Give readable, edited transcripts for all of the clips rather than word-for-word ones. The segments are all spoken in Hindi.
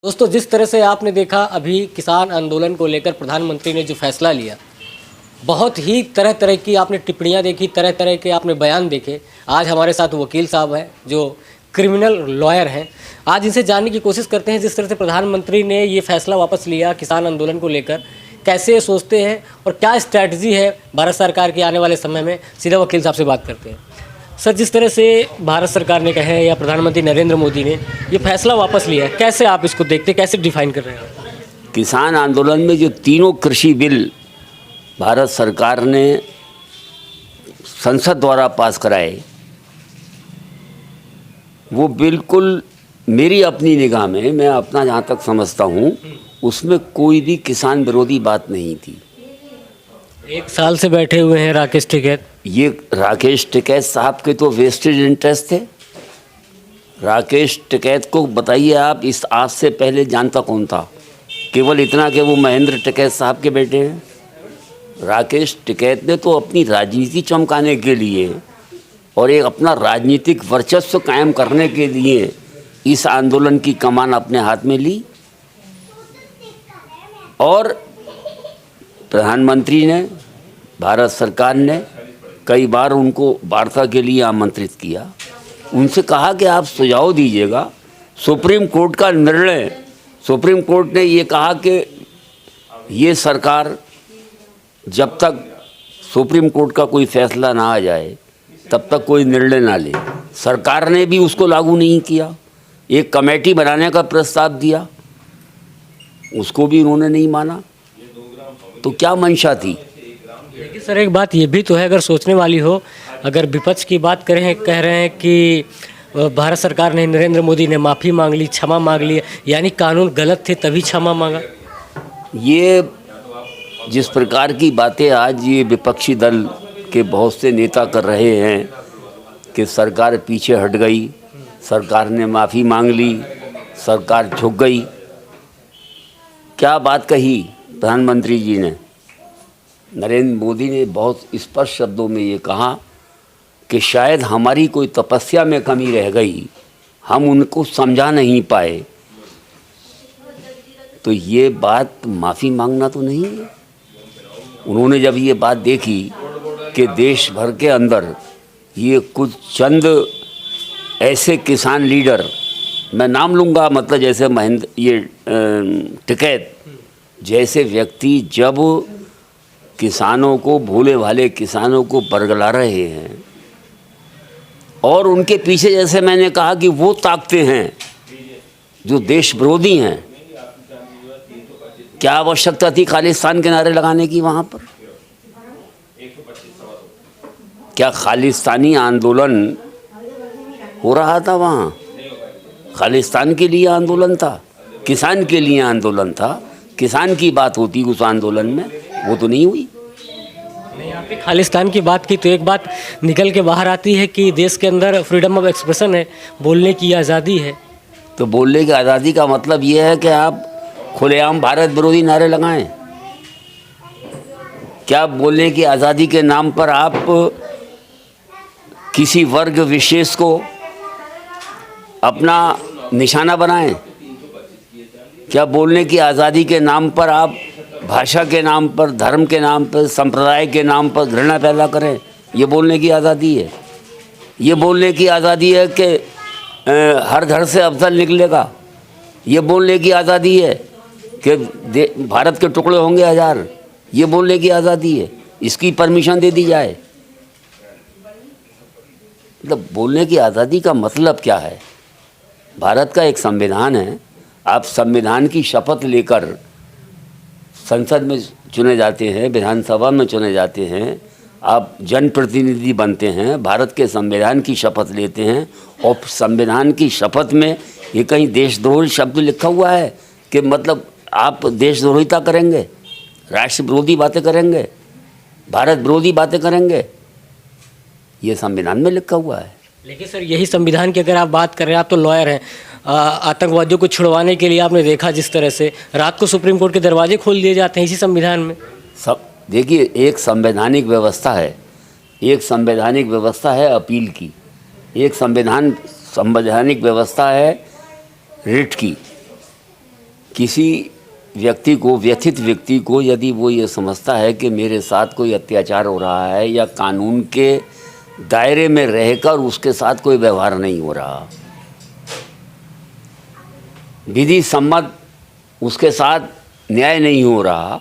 दोस्तों, जिस तरह से आपने देखा अभी किसान आंदोलन को लेकर प्रधानमंत्री ने जो फैसला लिया, बहुत ही तरह तरह की आपने टिप्पणियां देखी, तरह तरह के आपने बयान देखे। आज हमारे साथ वकील साहब हैं जो क्रिमिनल लॉयर हैं। आज इनसे जानने की कोशिश करते हैं जिस तरह से प्रधानमंत्री ने ये फैसला वापस लिया किसान आंदोलन को लेकर, कैसे सोचते हैं और क्या स्ट्रैटेजी है भारत सरकार की आने वाले समय में। सीधा वकील साहब से बात करते हैं। सर, जिस तरह से भारत सरकार ने कहे या प्रधानमंत्री नरेंद्र मोदी ने ये फैसला वापस लिया है, कैसे आप इसको देखते, कैसे डिफाइन कर रहे हैं आप? किसान आंदोलन में जो तीनों कृषि बिल भारत सरकार ने संसद द्वारा पास कराए, वो बिल्कुल मेरी अपनी निगाह में, मैं अपना जहाँ तक समझता हूँ, उसमें कोई भी किसान विरोधी बात नहीं थी। एक साल से बैठे हुए हैं राकेश टिकैत। ये राकेश टिकैत साहब के तो वेस्टेड इंटरेस्ट थे। राकेश टिकैत को बताइए आप, इस आज से पहले जानता कौन था? केवल इतना कि वो महेंद्र टिकैत साहब के बेटे हैं। राकेश टिकैत ने तो अपनी राजनीति चमकाने के लिए और एक अपना राजनीतिक वर्चस्व कायम करने के लिए इस आंदोलन की कमान अपने हाथ में ली, और प्रधानमंत्री ने, भारत सरकार ने कई बार उनको वार्ता के लिए आमंत्रित किया। उनसे कहा कि आप सुझाव दीजिएगा। सुप्रीम कोर्ट का निर्णय, सुप्रीम कोर्ट ने ये कहा कि ये सरकार जब तक सुप्रीम कोर्ट का कोई फैसला ना आ जाए तब तक कोई निर्णय ना ले। सरकार ने भी उसको लागू नहीं किया। एक कमेटी बनाने का प्रस्ताव दिया, उसको भी उन्होंने नहीं माना। तो क्या मंशा थी? लेकिन सर, एक बात ये भी तो है, अगर सोचने वाली हो, अगर विपक्ष की बात करें, कह रहे हैं कि भारत सरकार ने, नरेंद्र मोदी ने माफ़ी मांग ली, क्षमा मांग ली, यानी कानून गलत थे तभी क्षमा मांगा। ये जिस प्रकार की बातें आज ये विपक्षी दल के बहुत से नेता कर रहे हैं कि सरकार पीछे हट गई, सरकार ने माफ़ी मांग ली, सरकार झुक गई, क्या बात कही प्रधानमंत्री जी ने? नरेंद्र मोदी ने बहुत स्पष्ट शब्दों में ये कहा कि शायद हमारी कोई तपस्या में कमी रह गई, हम उनको समझा नहीं पाए। तो ये बात माफ़ी मांगना तो नहीं है। उन्होंने जब ये बात देखी कि देश भर के अंदर ये कुछ चंद ऐसे किसान लीडर, मैं नाम लूँगा, मतलब जैसे महेंद्र, ये टिकैत जैसे व्यक्ति जब किसानों को, भोले भाले किसानों को बरगला रहे हैं, और उनके पीछे, जैसे मैंने कहा, कि वो ताकतें हैं जो देश विरोधी हैं, क्या आवश्यकता थी खालिस्तान के नारे लगाने की वहाँ पर? क्या खालिस्तानी आंदोलन हो रहा था वहाँ? खालिस्तान के लिए आंदोलन था, किसान के लिए आंदोलन था। किसान की बात होती उस आंदोलन में, वो तो नहीं हुई। नहीं, आपने खालिस्तान की बात की तो एक बात निकल के बाहर आती है कि देश के अंदर फ्रीडम ऑफ एक्सप्रेशन है, बोलने की आज़ादी है। तो बोलने की आज़ादी का मतलब ये है कि आप खुलेआम भारत विरोधी नारे लगाएं? क्या बोलने की आज़ादी के नाम पर आप किसी वर्ग विशेष को अपना निशाना बनाएं? क्या बोलने की आज़ादी के नाम पर आप भाषा के नाम पर, धर्म के नाम पर, संप्रदाय के नाम पर घृणा पैदा करें? ये बोलने की आज़ादी है? ये बोलने की आज़ादी है कि हर घर से अफजल निकलेगा? ये बोलने की आज़ादी है कि भारत के टुकड़े होंगे 1000? ये बोलने की आज़ादी है? इसकी परमिशन दे दी जाए? मतलब बोलने की आज़ादी का मतलब क्या है? भारत का एक संविधान है, आप संविधान की शपथ लेकर संसद में चुने जाते हैं, विधानसभा में चुने जाते हैं, आप जनप्रतिनिधि बनते हैं, भारत के संविधान की शपथ लेते हैं, और संविधान की शपथ में ये कहीं देशद्रोही शब्द लिखा हुआ है कि मतलब आप देशद्रोहिता करेंगे, राष्ट्र विरोधी बातें करेंगे, भारत विरोधी बातें करेंगे? ये संविधान में लिखा हुआ है। लेकिन सर, यही संविधान की अगर आप बात कर रहे हैं, आप तो लॉयर हैं, आतंकवादियों को छुड़वाने के लिए आपने देखा जिस तरह से रात को सुप्रीम कोर्ट के दरवाजे खोल दिए जाते हैं इसी संविधान में। सब देखिए, एक संवैधानिक व्यवस्था है, एक संवैधानिक व्यवस्था है अपील की, एक संवैधानिक व्यवस्था है रिट की, किसी व्यक्ति को, व्यथित व्यक्ति को, यदि वो ये समझता है कि मेरे साथ कोई अत्याचार हो रहा है या कानून के दायरे में रहकर उसके साथ कोई व्यवहार नहीं हो रहा, विधि सम्मत उसके साथ न्याय नहीं हो रहा,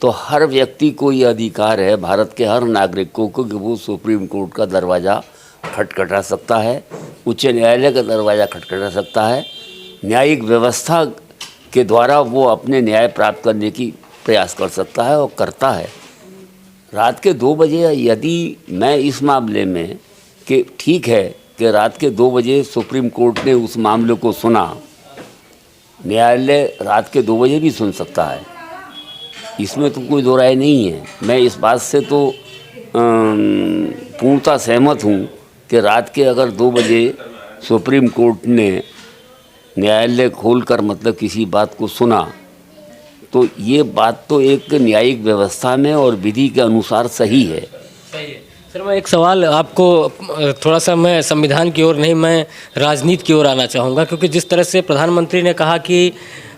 तो हर व्यक्ति को ये अधिकार है, भारत के हर नागरिक को, कि वो सुप्रीम कोर्ट का दरवाज़ा खटखटा सकता है, उच्च न्यायालय का दरवाज़ा खटखटा सकता है। न्यायिक व्यवस्था के द्वारा वो अपने न्याय प्राप्त करने की प्रयास कर सकता है और करता है। रात के 2 बजे यदि मैं इस मामले में कि ठीक है कि रात के 2 बजे सुप्रीम कोर्ट ने उस मामले को सुना, न्यायालय रात के 2 बजे भी सुन सकता है, इसमें तो कोई दो राय नहीं है। मैं इस बात से तो पूर्णतः सहमत हूँ कि रात के अगर 2 बजे सुप्रीम कोर्ट ने न्यायालय खोलकर मतलब किसी बात को सुना, तो ये बात तो एक न्यायिक व्यवस्था में और विधि के अनुसार सही है। सही है। सर, मैं एक सवाल आपको, थोड़ा सा मैं संविधान की ओर नहीं, मैं राजनीति की ओर आना चाहूँगा, क्योंकि जिस तरह से प्रधानमंत्री ने कहा कि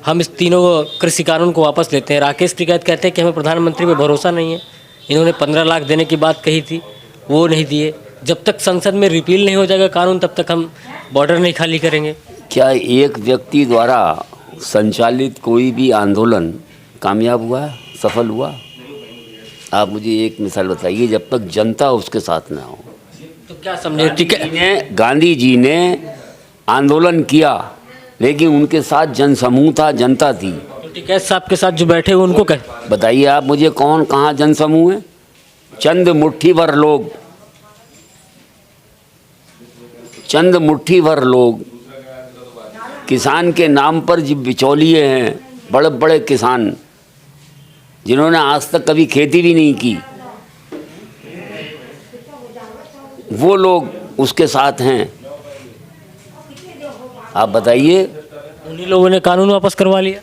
हम इस तीनों कृषि कानून को वापस लेते हैं, राकेश टिकैत कहते हैं कि हमें प्रधानमंत्री पे भरोसा नहीं है। इन्होंने 15 लाख देने की बात कही थी, वो नहीं दिए। जब तक संसद में रिपील नहीं हो जाएगा कानून, तब तक हम बॉर्डर नहीं खाली करेंगे। क्या एक व्यक्ति द्वारा संचालित कोई भी आंदोलन कामयाब हुआ, सफल हुआ? आप मुझे एक मिसाल बताइए, जब तक जनता उसके साथ ना हो। तो क्या समझे, गांधी जी ने आंदोलन किया, लेकिन उनके साथ जनसमूह था, जनता थी। तो टिकैत साहब के साथ जो बैठे हुए उनको कह बताइए आप मुझे, कौन कहाँ जनसमूह है? चंद मुट्ठी भर लोग, चंद मुट्ठी भर लोग किसान के नाम पर जो बिचौलिए हैं, बड़े बड़े किसान जिन्होंने आज तक कभी खेती भी नहीं की, वो लोग उसके साथ हैं। आप बताइए। उन्हीं लोगों ने कानून वापस करवा लिया।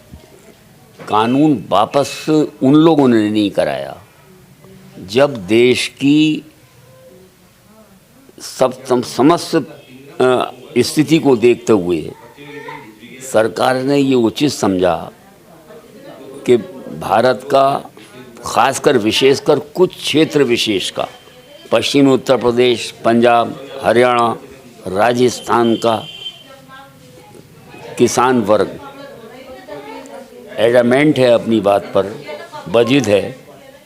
कानून वापस उन लोगों ने नहीं कराया। जब देश की समस्त स्थिति को देखते हुए सरकार ने ये उचित समझा कि भारत का, खासकर विशेषकर कुछ क्षेत्र विशेष का, पश्चिमी उत्तर प्रदेश, पंजाब, हरियाणा, राजस्थान का किसान वर्ग एडमेंट है, अपनी बात पर बजिद है,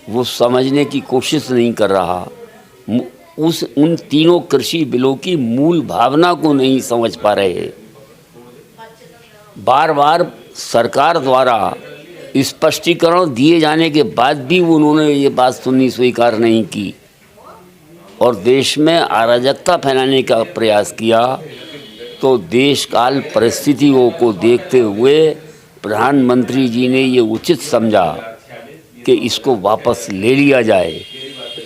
वो समझने की कोशिश नहीं कर रहा, उन तीनों कृषि बिलों की मूल भावना को नहीं समझ पा रहे। बार बार सरकार द्वारा स्पष्टीकरण दिए जाने के बाद भी उन्होंने ये बात सुननी स्वीकार नहीं की और देश में अराजकता फैलाने का प्रयास किया। तो देश काल परिस्थितियों को देखते हुए प्रधानमंत्री जी ने ये उचित समझा कि इसको वापस ले लिया जाए,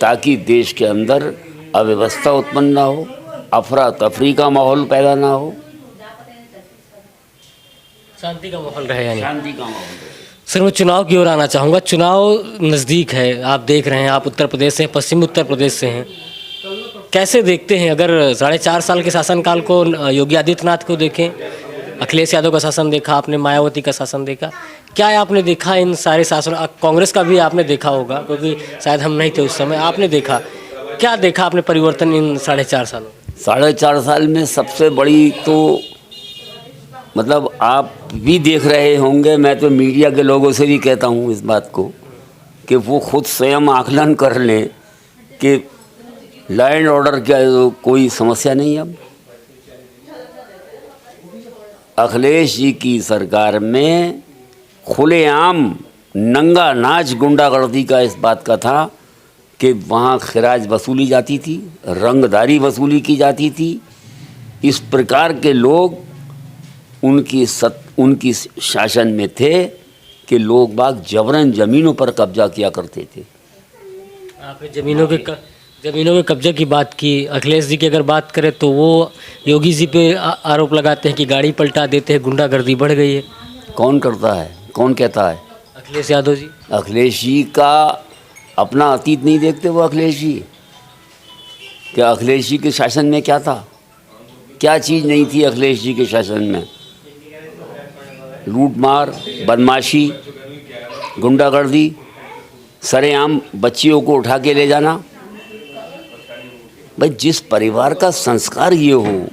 ताकि देश के अंदर अव्यवस्था उत्पन्न ना हो, अफरा तफरी का माहौल पैदा ना हो, शांति का माहौल रहे। यानी शांति का माहौल रहे। सर, मैं चुनाव की ओर आना चाहूँगा। चुनाव नज़दीक है, आप देख रहे हैं, आप उत्तर प्रदेश से हैं, पश्चिमी उत्तर प्रदेश से हैं, कैसे देखते हैं? अगर 4.5 साल के शासनकाल को योगी आदित्यनाथ को देखें, अखिलेश यादव का शासन देखा आपने, मायावती का शासन देखा, क्या आपने देखा इन सारे शासन? कांग्रेस का भी आपने देखा होगा, क्योंकि शायद हम नहीं थे उस समय, आपने देखा, क्या देखा आपने परिवर्तन इन 4.5 सालों? 4.5 साल में सबसे बड़ी तो मतलब आप भी देख रहे होंगे, मैं तो मीडिया के लोगों से भी कहता हूँ इस बात को कि वो खुद स्वयं आकलन कर लें कि लॉ एंड ऑर्डर का कोई समस्या नहीं। अब अखिलेश जी की सरकार में खुलेआम नंगा नाच गुंडागर्दी का इस बात का था कि वहाँ खिराज वसूली जाती थी, रंगदारी वसूली की जाती थी। इस प्रकार के लोग उनकी शासन में थे कि लोग बाग जबरन ज़मीनों पर कब्जा किया करते थे। आपने ज़मीनों के कब्जे की बात की। अखिलेश जी की अगर बात करें तो वो योगी जी पे आरोप लगाते हैं कि गाड़ी पलटा देते हैं, गुंडागर्दी बढ़ गई है। कौन करता है, कौन कहता है? अखिलेश यादव जी। अखिलेश जी का अपना अतीत नहीं देखते वो अखिलेश जी? क्या अखिलेश जी के शासन में क्या था? क्या चीज़ नहीं थी अखिलेश जी के शासन में? लूटमार, बदमाशी, गुंडागर्दी, सरेआम बच्चियों को उठा के ले जाना। भाई जिस परिवार का संस्कार ये हो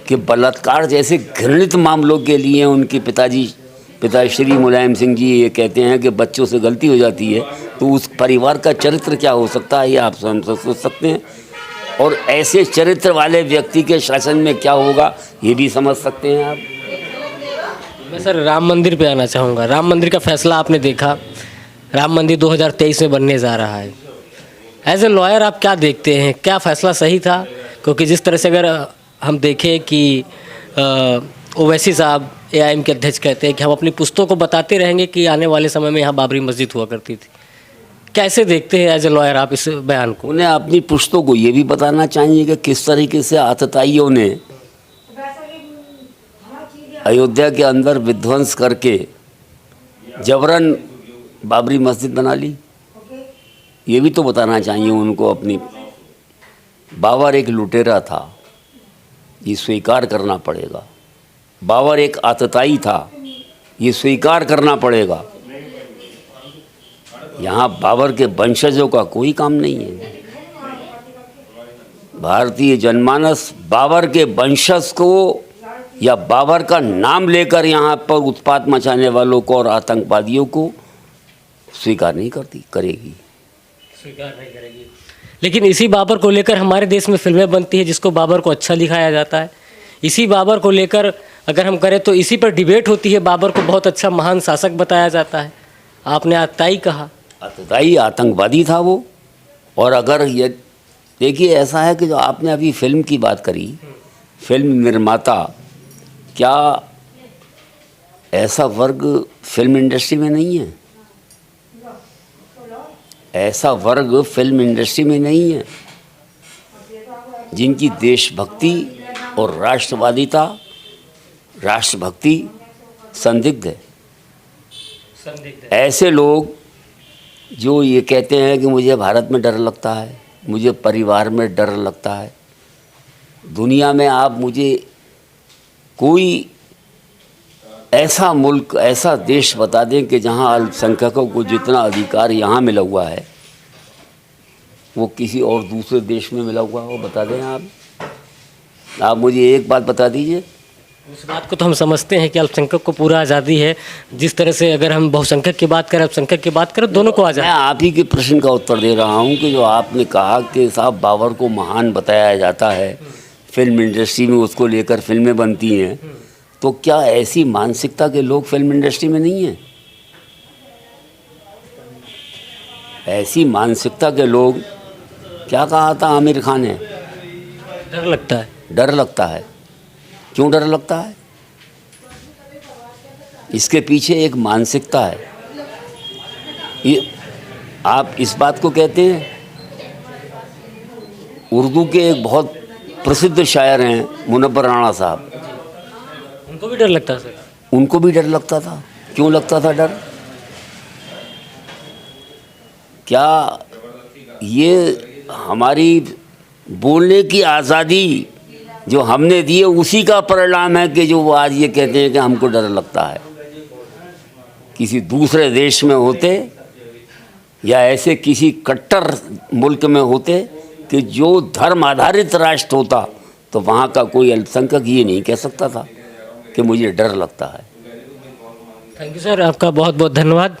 कि बलात्कार जैसे घृणित मामलों के लिए उनके पिताश्री मुलायम सिंह जी ये कहते हैं कि बच्चों से गलती हो जाती है, तो उस परिवार का चरित्र क्या हो सकता है ये आप स्वयं सोच सकते हैं। और ऐसे चरित्र वाले व्यक्ति के शासन में क्या होगा ये भी समझ सकते हैं आप। मैं सर राम मंदिर पे आना चाहूँगा। राम मंदिर का फैसला आपने देखा, राम मंदिर 2023 में बनने जा रहा है। एज ए लॉयर आप क्या देखते हैं, क्या फ़ैसला सही था? क्योंकि जिस तरह से अगर हम देखें कि ओवैसी साहब एआईएम के अध्यक्ष कहते हैं कि हम अपनी पुश्तों को बताते रहेंगे कि आने वाले समय में यहाँ बाबरी मस्जिद हुआ करती थी। कैसे देखते हैं एज ए लॉयर आप इस बयान को? उन्हें अपनी पुश्तों को ये भी बताना चाहिए कि किस तरीके से आतताइयों ने अयोध्या के अंदर विध्वंस करके जबरन बाबरी मस्जिद बना ली। ये भी तो बताना चाहिए उनको अपनी। बाबर एक लुटेरा था, ये स्वीकार करना पड़ेगा। बाबर एक आतताई था, ये स्वीकार करना पड़ेगा। यहाँ बाबर के वंशजों का कोई काम नहीं है। भारतीय जनमानस बाबर के वंशज को या बाबर का नाम लेकर यहाँ पर उत्पात मचाने वालों को और आतंकवादियों को स्वीकार नहीं करेगी। स्वीकार नहीं करेगी। लेकिन इसी बाबर को लेकर हमारे देश में फिल्में बनती है जिसको बाबर को अच्छा दिखाया जाता है। इसी बाबर को लेकर अगर हम करें तो इसी पर डिबेट होती है। बाबर को बहुत अच्छा महान शासक बताया जाता है। आपने आतताई कहा, आतताई आतंकवादी था वो। और अगर ये देखिए ऐसा है कि जो आपने अभी फिल्म की बात करी, फिल्म निर्माता, क्या ऐसा वर्ग फिल्म इंडस्ट्री में नहीं है? ऐसा वर्ग फिल्म इंडस्ट्री में नहीं है जिनकी देशभक्ति और राष्ट्रभक्ति संदिग्ध है। ऐसे लोग जो ये कहते हैं कि मुझे भारत में डर लगता है, मुझे परिवार में डर लगता है। दुनिया में आप मुझे कोई ऐसा मुल्क, ऐसा देश बता दें कि जहां अल्पसंख्यकों को जितना अधिकार यहाँ मिला हुआ है वो किसी और दूसरे देश में मिला हुआ हो, बता दें आप मुझे एक बात बता दीजिए। उस बात को तो हम समझते हैं कि अल्पसंख्यक को पूरा आज़ादी है। जिस तरह से अगर हम बहुसंख्यक की बात करें, अल्पसंख्यक की बात करें, दोनों को आज़ादी। मैं आप ही के प्रश्न का उत्तर दे रहा हूँ कि जो आपने कहा कि साहब बाबर को महान बताया जाता है, फिल्म इंडस्ट्री में उसको लेकर फिल्में बनती हैं, तो क्या ऐसी मानसिकता के लोग फिल्म इंडस्ट्री में नहीं हैं? ऐसी मानसिकता के लोग, क्या कहा था आमिर खान ने? डर लगता है। डर लगता है। क्यों डर लगता है? इसके पीछे एक मानसिकता है। ये आप इस बात को कहते हैं। उर्दू के एक बहुत प्रसिद्ध शायर हैं मुनव्वर राणा साहब, उनको भी डर लगता है सर? उनको भी डर लगता था। क्यों लगता था डर? क्या ये हमारी बोलने की आज़ादी जो हमने दी है उसी का परिणाम है कि जो वो आज ये कहते हैं कि हमको डर लगता है? किसी दूसरे देश में होते या ऐसे किसी कट्टर मुल्क में होते कि जो धर्म आधारित राष्ट्र होता, तो वहाँ का कोई अल्पसंख्यक ये नहीं कह सकता था कि मुझे डर लगता है। थैंक यू सर, आपका बहुत बहुत धन्यवाद।